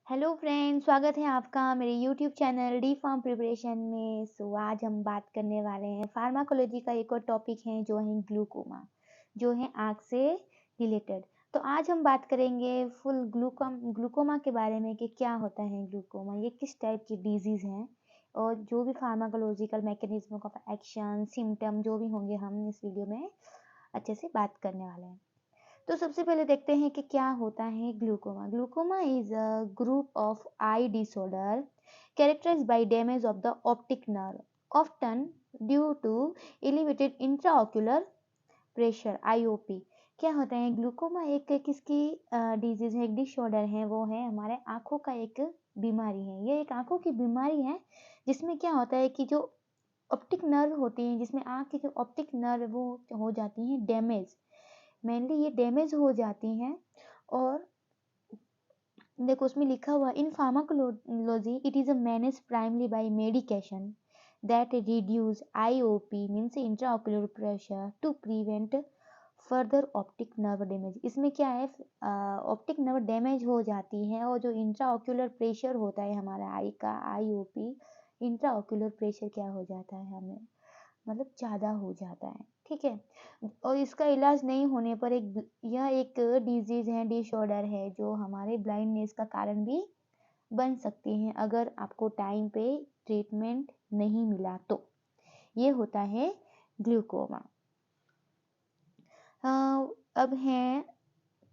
Hello friends, स्वागत है आपका मेरे YouTube channel D pharm preparation में। आज हम बात करने वाले हैं फार्माकोलॉजी का एक और टॉपिक है जो है ग्लूकोमा, जो है आँख से रिलेटेड। तो आज हम बात करेंगे फुल ग्लूकोमा के बारे में कि क्या होता है ग्लूकोमा, ये किस टाइप की डिजीज़ है और जो भी pharmacological mechanism of action, symptom जो भी होंगे हम इस वीडियो में अच्छे से बात करने वाले हैं। तो सबसे पहले देखते हैं कि क्या होता है glaucoma. Glaucoma is a group of eye disorder characterised by damage of the optic nerve often due to elevated intraocular pressure IOP. क्या होता है ग्लूकोमा? एक किसकी डिजीज है, एक डिसऑर्डर है, वो है हमारे आंखों का एक बीमारी है। ये एक आंखों की बीमारी है जिसमें क्या होता है कि जो ऑप्टिक नर्व होती हैं, जिसमें आंख की जो ऑप्टिक नर्व वो हो जाती हैं डैमेज, मेनली ये डैमेज हो जाती हैं। और देखो उसमें लिखा हुआ in pharmacology it is a manage primarily by medication that reduce IOP means intraocular pressure to prevent further optic nerve damage. इसमें क्या है, ऑप्टिक नर्व डैमेज हो जाती है और जो इंट्राओक्यूलर प्रेशर होता है हमारा आई का, आईओपी इंट्राओक्यूलर प्रेशर क्या हो जाता है हमें, मतलब ज़्यादा हो जाता है। ठीक है, और इसका इलाज नहीं होने पर यह एक डिजीज है, डिसऑर्डर है जो हमारे ब्लाइंडनेस का कारण भी बन सकती हैं अगर आपको टाइम पे ट्रीटमेंट नहीं मिला तो। ये होता है ग्लूकोमा। अब है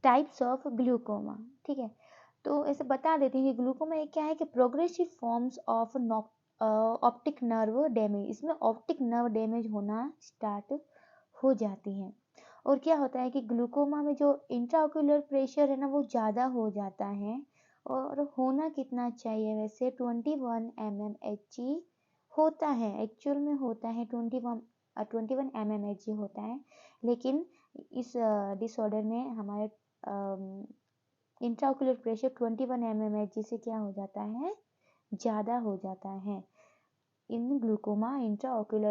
टाइप्स ऑफ ग्लूकोमा। ठीक है, तो ऐसे बता देते हैं कि ग्लूकोमा एक क्या है कि progressive forms of optic nerve damage. इसमें ऑप्टिक नर्व डैमेज होना स्टार्ट हो जाती हैं। और क्या होता है कि ग्लूकोमा में जो इंट्राओक्यूलर प्रेशर है ना वो ज़्यादा हो जाता है। और होना कितना चाहिए वैसे 21 mmHg होता है, एक्चुअल में होता है 21 mmHg होता है। लेकिन इस डिसऑर्डर में हमारे इंट्राओक्यूलर प्रेशर 21 mmHg से क्या हो जाता है, ज़्यादा हो जाता है। In glaucoma, intraocular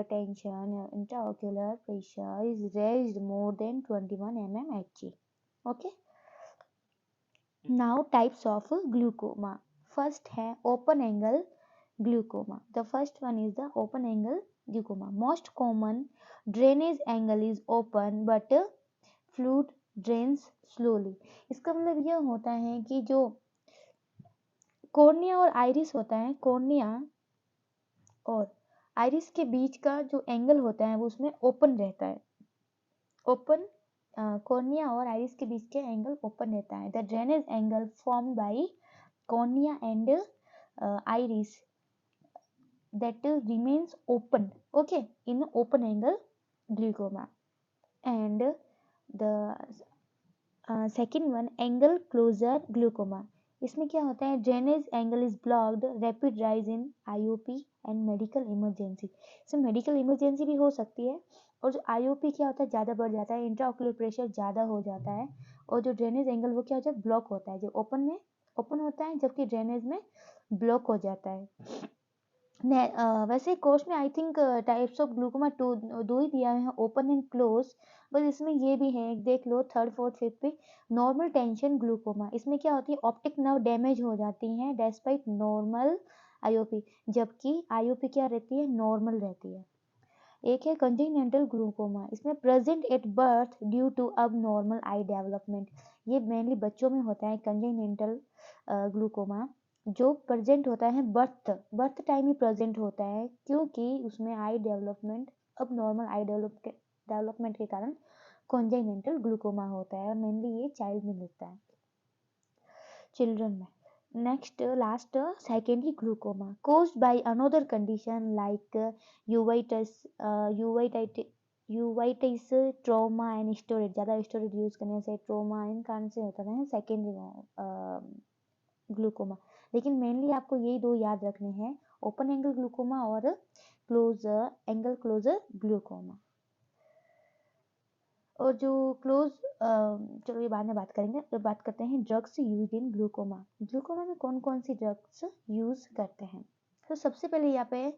pressure is raised more than 21 mmHg. Okay. Now types of glaucoma. First है open angle glaucoma. The first one is the open angle glaucoma. Most common drainage angle is open but fluid drains slowly. इसका मतलब यह होता है कि जो cornea और iris होता है, कॉर्निया और आइरिस के बीच का जो एंगल होता है वो उसमें ओपन रहता है। ओपन कॉर्निया और आइरिस के बीच के एंगल ओपन रहता है। The drainage angle form by cornea and iris that remains open, okay, in open angle glaucoma. And the second one angle closure glaucoma. इसमें क्या होता है, drainage angle is blocked, rapid rise in IOP and medical emergency. इसमें medical emergency भी हो सकती है। और जो आईओपी क्या होता है, ज़्यादा बढ़ जाता है, इंट्राओक्यूलर प्रेशर ज़्यादा हो जाता है। और जो ड्रेनेज एंगल वो क्या होता है, ब्लॉक होता है, जो ओपन में ओपन होता है जबकि ड्रेनेज में ब्लॉक हो जाता है। वैसे कोर्स में I think types of glaucoma दो ही दिया है, ओपन एंड क्लोज। बस इसमें ये भी है, देख लो थर्ड फोर्थ फिफ्थ पे। नॉर्मल टेंशन ग्लूकोमा, इसमें क्या होती है, ऑप्टिक नर्व डैमेज हो जाती हैं डेस्पाइट नॉर्मल आईओपी, जबकि आईओपी क्या रहती है, नॉर्मल रहती है। एक है कंजेनिटल ग्लूकोमा, इसमें present at birth due to abnormal eye development. ये मेनली बच्चों में होता है कंजेनिटल ग्लूकोमा, जो प्रेजेंट होता है बर्थ टाइम ही प्रेजेंट होता है, क्योंकि उसमें आई डेवलपमेंट अब नॉर्मल आई डेवलपमेंट के कारण कंजेनिटल ग्लूकोमा होता है। और मेनली ये चाइल्ड में मिलता है, चिल्ड्रन में। Next last secondary glaucoma caused by another condition like uveitis trauma and storage. ज़्यादा स्टोरेज यूज करने से ट्रोमा इन कारण से होता है सेकेंडरी ग्लूकोमा। लेकिन मेनली आपको यही दो याद रखने हैं, ओपन एंगल ग्लूकोमा और क्लोजर ग्लूकोमा। और जो चलो ये बाद में बात करेंगे। तो बात करते हैं drugs use in glaucoma. Glaucoma में कौन कौन सी ड्रग्स यूज करते हैं। तो सबसे पहले यहाँ पे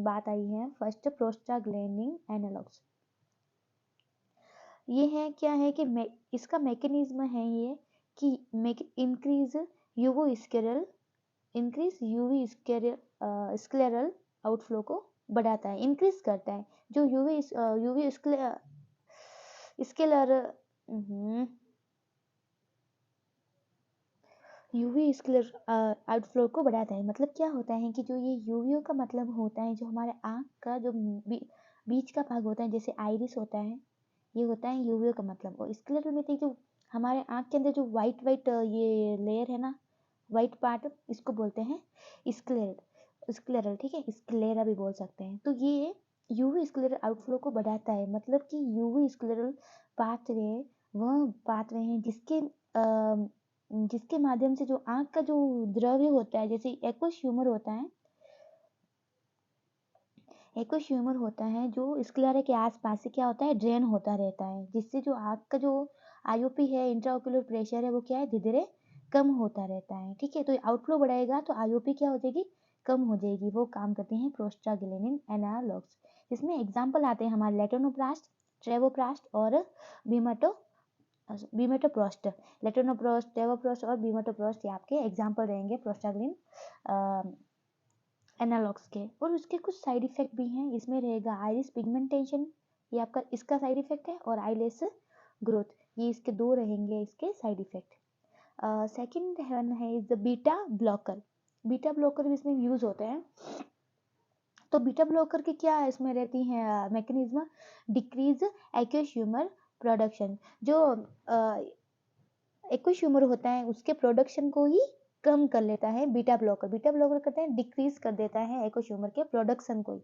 बात आई है फर्स्ट प्रोस्टाग्लैंडिन एनालॉग्स। ये है क्या है कि इसका मैकेनिज्म है ये कि make increase UV scleral outflow को बढ़ाता है, इंक्रीज करता है। जो UV scalar UV scalar outflow को बढ़ाता है। मतलब क्या होता है कि जो ये यूवीओ का मतलब होता है, जो हमारे आँख का जो बीच का भाग होता है, जैसे आइरिस होता है, ये होता है यूवीओ का मतलब। और स्क्लेरल में थी जो हमारे आँख के अंदर जो वाइट ये लेयर है ना, वाइट पार्ट, इसको बोलते हैं स्क्लेरल, ठीक है, स्क्लेरा भी बोल सकते हैं। तो ये यूवी स्क्लेरल आउटफ्लो को बढ़ाता है। मतलब कि यूवी स्क्लेरल पाथवे वह पाथवे हैं जिसके माध्यम से जो आँख का जो द्रव्य होता है, जैसे एक्वस ह्यूमर होता है जो स्क्लेरा के आसपास से क्या होता है, ड्रेन होता रहता है, जिससे जो आँख का जो आईओपी है, इंट्राओक्यूलर प्रेशर है, वो क्या है, धीरे धीरे कम होता रहता है। ठीक है, तो आउटफ्लो बढ़ाएगा तो आईओपी क्या हो जाएगी, कम हो जाएगी। वो काम करते हैं प्रोस्टाग्लैंडिन एनालॉग्स, जिसमें एग्जाम्पल आते हैं हमारे लेटोनोप्लास्ट, ट्रेवोप्लास्ट और बीमेटोप्रोस्ट। लेटोनोप्रोस्ट, ट्रेवोप्रोस्ट और बीमेटोप्रोस्ट ये आपके एग्जाम्पल रहेंगे प्रोस्टाग्लैंडिन एनालॉग्स के। और उसके कुछ साइड इफेक्ट भी हैं। इसमें रहेगा आइरिस पिगमेंटेशन, ये आपका इसका साइड इफेक्ट है, और आईलेस ग्रोथ, ये इसके दो रहेंगे इसके साइड इफेक्ट। सेकंड वन है is the beta blocker. Beta blocker भी इसमें यूज होते हैं। तो बीटा ब्लॉकर की क्या इसमें रहती है mechanism, decrease aqueous humour production. जो एक्वस ह्यूमर होता है उसके प्रोडक्शन को ही कम कर लेता है बीटा ब्लॉकर। बीटा ब्लॉकर कहते हैं डिक्रीज कर देता है एक्वस ह्यूमर के प्रोडक्शन को ही।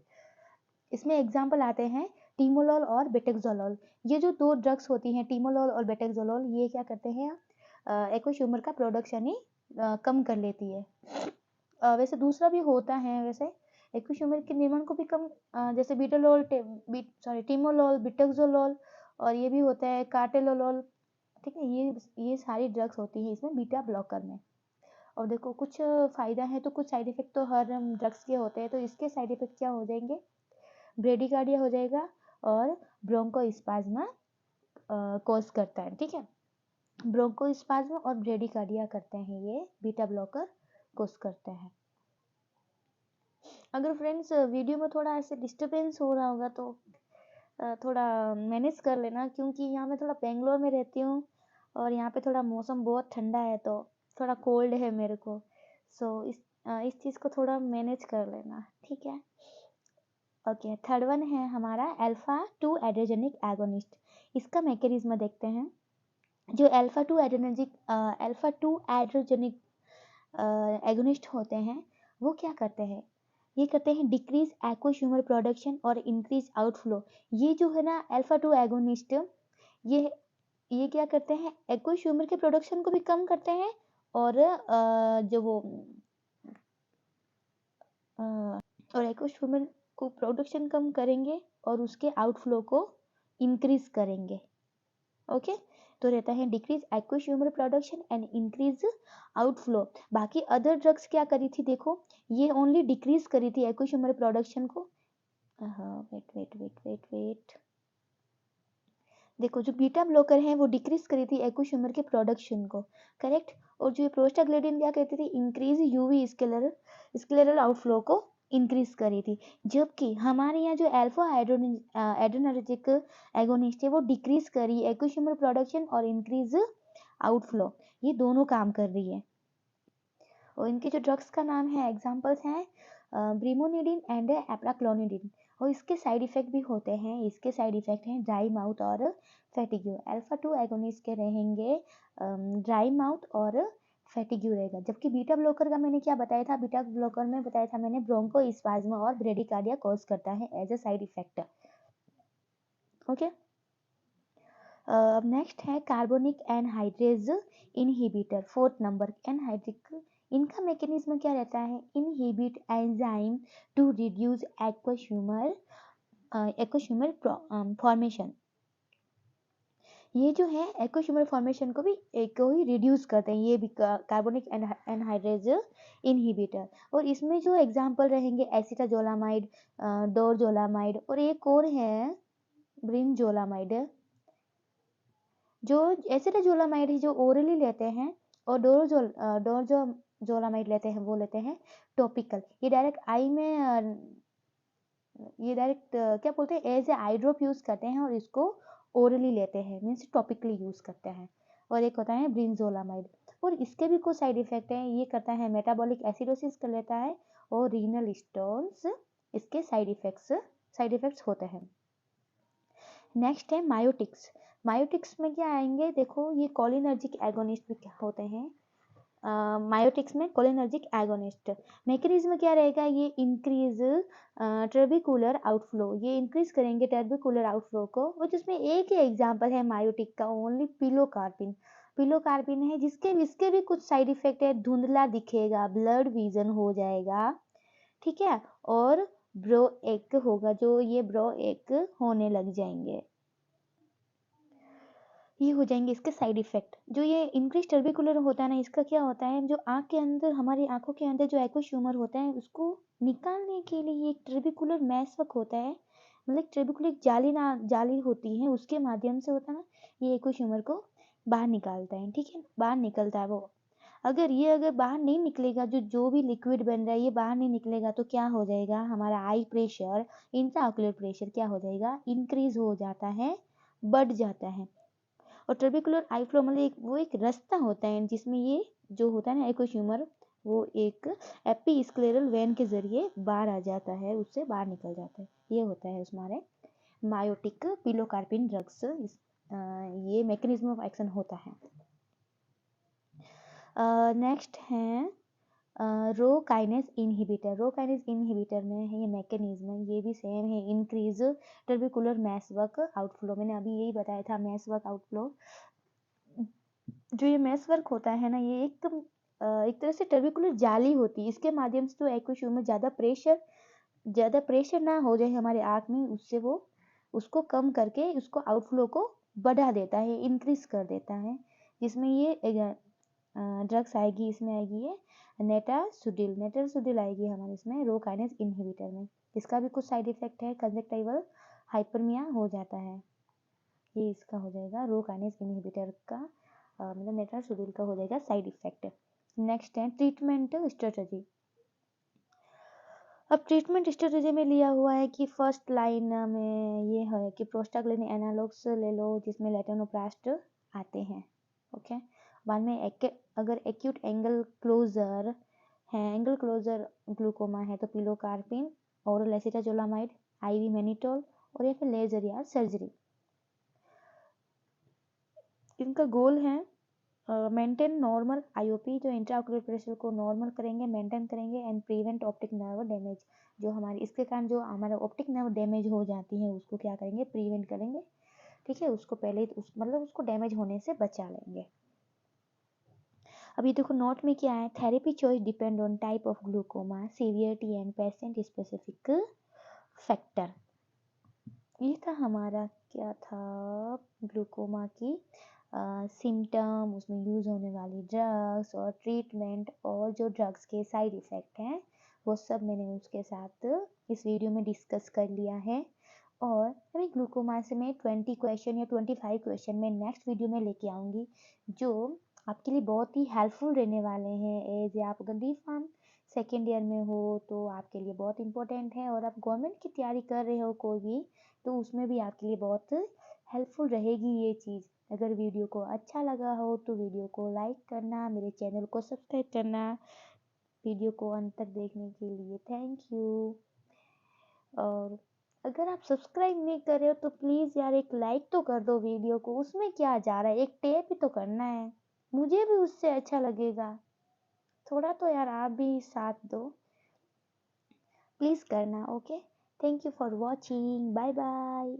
इसमें एग्जाम्पल आते हैं टीमोलॉल और बेटेक्सोलॉल। ये जो दो ड्रग्स होती हैं, टीमोलॉल और बेटेक्सोलॉल, ये क्या करते हैं, एक्वस ह्यूमर का प्रोडक्शन ही कम कर लेती है। वैसे दूसरा भी होता है, वैसे एक्वस ह्यूमर के निर्माण को भी कम, जैसे टीमोलॉल, बेटेक्सोलॉल, और ये भी होता है कार्टेलोलॉल। ठीक है, ये सारी ड्रग्स होती है इसमें बीटा ब्लॉकर में। और देखो कुछ फायदा है तो कुछ साइड इफेक्ट तो हर ड्रग्स के होते हैं। तो इसके साइड इफेक्ट क्या हो जाएंगे, ब्रेडिकार्डिया हो जाएगा और ब्रोंकोस्पाज्मा कॉज करता है। ठीक है, ब्रोंकोस्पाज्मा और ब्रेडिकार्डिया करते हैं, ये बीटा ब्लॉकर कॉज करते हैं। अगर फ्रेंड्स वीडियो में थोड़ा ऐसे डिस्टरबेंस हो रहा होगा तो थोड़ा मैनेज कर लेना, क्योंकि यहाँ मैं थोड़ा बेंगलोर में रहती हूँ और यहाँ पे थोड़ा मौसम बहुत ठंडा है, तो थोड़ा कोल्ड है मेरे को। सो इस चीज़ को थोड़ा मैनेज कर लेना, ठीक है। ओके, थर्ड वन है हमारा अल्फा 2 एड्रोजेनिक एगोनिस्ट। इसका मैकेनिज्म देखते हैं। जो अल्फा 2 एड्रोजेनिक एगोनिस्ट होते हैं, वो क्या करते हैं, ये करते हैं डिक्रीज एक्वस ह्यूमर प्रोडक्शन और इंक्रीज आउटफ्लो। ये जो है ना अल्फा 2 एगोनिस्ट, ये क्या करते हैं, एक्वस ह्यूमर के प्रोडक्शन को भी कम करते हैं, और एक्वस ह्यूमर को प्रोडक्शन कम करेंगे और उसके आउटफ्लो को इंक्रीज करेंगे। ओके, तो रहता है decrease aqueous humour production and increase outflow. बाकी अदर ड्रग्स क्या करी थी, देखो ये ओनली डिक्रीज करी थी एक्वस ह्यूमर प्रोडक्शन को। वेट, देखो जो बीटा ब्लॉकर है वो डिक्रीज करी थी एक्वस ह्यूमर के प्रोडक्शन को, करेक्ट। और जो प्रोस्टाग्लैंडिन क्या कहती थी, इंक्रीज यूवी स्क्लेरल आउटफ्लो को इंक्रीज करी थी। जबकि हमारे यहाँ जो अल्फा एड्रेनर्जिक एगोनिस्ट है वो डिक्रीज करी एक्वस ह्यूमर प्रोडक्शन और इंक्रीज आउटफ्लो, ये दोनों काम कर रही है। और इनके जो ड्रग्स का नाम है, एग्जांपल्स हैं ब्रिमोनिडिन एंड एप्राक्लोनिडिन। और इसके साइड इफेक्ट भी होते हैं। इसके साइड इफेक्ट हैं ड्राई माउथ और फैटिग्यू। अल्फा 2 एगोनिस्ट के रहेंगे ड्राई माउथ और फैटिग्यू रहेगा। जबकि बीटा ब्लॉकर का मैंने क्या बताया था, बीटा ब्लॉकर में बताया था मैंने ब्रोंकोस्पाज्मा और ब्रेडिकार्डिया कॉज करता है as a side effect. Okay, अब नेक्स्ट है carbonic anhydrase inhibitor, fourth number anhydric. इनका मैकेनिज्म क्या रहता है, inhibit enzyme to reduce aqueous humour formation. ये जो है एक्वस ह्यूमर फॉर्मेशन को ही रिड्यूस करते हैं, ये भी कार्बोनिक एनहाइड्रेज इनहिबिटर। और इसमें जो एग्जांपल रहेंगे एसिटाजोलामाइड, डोरजोलामाइड, और एक और है ब्रिंजोलामाइड। जो एसिटाजोलामाइड है जो ओरली लेते हैं, और डोरजोलामाइड लेते हैं वो लेते हैं टॉपिकल। ये डायरेक्ट आई में ये डायरेक्ट क्या बोलते हैं as a eye drop use करते हैं, और इसको ओरली लेते हैं, मीन्स टॉपिकली यूज करते हैं। और एक होता है ब्रिंजोलामाइड, और इसके भी कुछ साइड इफेक्ट हैं। ये करता है मेटाबॉलिक एसिडोसिस कर लेता है, और रीनल स्टोन्स इसके साइड इफेक्ट्स होते हैं। नेक्स्ट है मायोटिक्स। मायोटिक्स में क्या आएंगे, देखो ये कोलिनर्जिक एगोनिस्ट भी क्या होते हैं। मायोटिक्स में कोलिनर्जिक एगोनिस्ट मैकेनिज्म क्या रहेगा, ये इंक्रीज टर्बिकुलर आउटफ्लो, ये इंक्रीज करेंगे टर्बिकुलर आउटफ्लो को। और जिसमें एक ही एग्जांपल है मायोटिक का, ओनली पिलोकार्पिन। पिलोकार्पिन है जिसके भी कुछ साइड इफेक्ट है, धुंधला दिखेगा, ब्लड विजन हो जाएगा, ठीक है, और ब्रो एक होगा, जो ये ब्रो एक होने लग जाएंगे, ये हो जाएंगे इसके साइड इफेक्ट। जो ये इंक्रीज टर्बिकुलर होता है ना, इसका क्या होता है, जो आँख के अंदर, हमारी आंखों के अंदर जो एक्वस ह्यूमर होता है, उसको निकालने के लिए एक ट्रेबिकुलर मैसवर्क होता है, मतलब ट्रेबिकुलर जाली होती है, उसके माध्यम से होता है ना, ये एक्वस ह्यूमर को बाहर निकालता है, ठीक है, बाहर निकलता है वो। अगर बाहर नहीं निकलेगा, जो भी लिक्विड बन रहा है ये बाहर नहीं निकलेगा, तो क्या हो जाएगा, हमारा आई प्रेशर, इंट्राऑक्यूलर प्रेशर क्या हो जाएगा, इंक्रीज हो जाता है, बढ़ जाता है। और ट्रेबिकुलर आई फ्लो मतलब वो एक रास्ता होता है जिसमें ये जो होता है ना एक्वस ह्यूमर, वो एक एपीस्क्लेरल वेन के जरिए बाहर आ जाता है, उससे बाहर निकल जाता है। ये होता है हमारे मायोटिक पिलोकार्पिन ड्रग्स, ये मैकेनिज्म ऑफ एक्शन होता है। नेक्स्ट है रो काइनेस इनहिबिटर। रो काइनेस इनहिबिटर में है ये मैकेनिज्म, ये भी सेम है, इंक्रीज टर्बिकुलर मैसवर्क आउटफ्लो। मैंने अभी यही बताया था, मैसवर्क आउटफ्लो। जो ये मैसवर्क होता है ना, ये एक तरह से टर्बिकुलर जाली होती है, इसके माध्यम से जो एक्वस ह्यूमर ज़्यादा प्रेशर ना हो जाए हमारे आँख में, उससे वो उसको कम करके उसको आउटफ्लो को बढ़ा देता है, इंक्रीज कर देता है। जिसमें ये ड्रग्स आएगी, इसमें आएगी ये नेटासुडिल आएगी हमारे इसमें रो काइनेस इनहिबिटर में। इसका भी कुछ साइड इफेक्ट है, कंजक्टिवल हाइपरमिया हो जाता है, ये इसका हो जाएगा रो काइनेस इनहिबिटर का, मतलब नेटासुडिल का हो जाएगा साइड इफेक्ट। नेक्स्ट है ट्रीटमेंट स्ट्रेटजी। अब ट्रीटमेंट स्ट्रेटजी में लिया हुआ है कि फर्स्ट लाइन में ये है कि प्रोस्टाग्लैंडिन एनालॉग्स ले लो, जिसमें लेटोनोप्रास्ट आते हैं, ओके। बाद में अगर एक्यूट एंगल क्लोजर ग्लूकोमा है, तो pilocarpine, oral acetazolamide, IV mannitol, और या फिर लेजर या सर्जरी। इनका गोल है मेंटेन नॉर्मल आईओपी, जो इंट्राऑक्यूलर प्रेशर को नॉर्मल करेंगे, मेंटेन करेंगे, and prevent optic nerve damage. जो हमारे इसके कारण जो हमारा ऑप्टिक नर्व डैमेज हो जाती है, उसको क्या करेंगे, प्रिवेंट करेंगे, ठीक है, उसको पहले मतलब उसको डैमेज होने से बचा लेंगे। अभी देखो नोट में क्या है, therapy choice depend on type of glaucoma, severity and patient specific factor. ये था हमारा क्या था, ग्लूकोमा की सिम्टम, उसमें यूज़ होने वाली ड्रग्स और ट्रीटमेंट, और जो ड्रग्स के साइड इफ़ेक्ट हैं वो सब मैंने उसके साथ इस वीडियो में डिस्कस कर लिया है। और अभी ग्लूकोमा से मैं 20 क्वेश्चन या 25 क्वेश्चन मैं नेक्स्ट वीडियो में लेके आऊँगी, जो आपके लिए बहुत ही हेल्पफुल रहने वाले हैं। एज आप अगर डी फार्म सेकेंड ईयर में हो तो आपके लिए बहुत इंपॉर्टेंट है, और आप गवर्नमेंट की तैयारी कर रहे हो कोई भी, तो उसमें भी आपके लिए बहुत हेल्पफुल रहेगी ये चीज़। अगर वीडियो को अच्छा लगा हो तो वीडियो को लाइक करना, मेरे चैनल को सब्सक्राइब करना। वीडियो को अंत तक देखने के लिए थैंक यू। और अगर आप सब्सक्राइब नहीं कर रहे हो तो प्लीज़ यार एक लाइक तो कर दो वीडियो को, उसमें क्या जा रहा है, एक टैप ही तो करना है, मुझे भी उससे अच्छा लगेगा। थोड़ा तो यार आप भी साथ दो, प्लीज़ करना, okay. Thank you for watching, bye bye.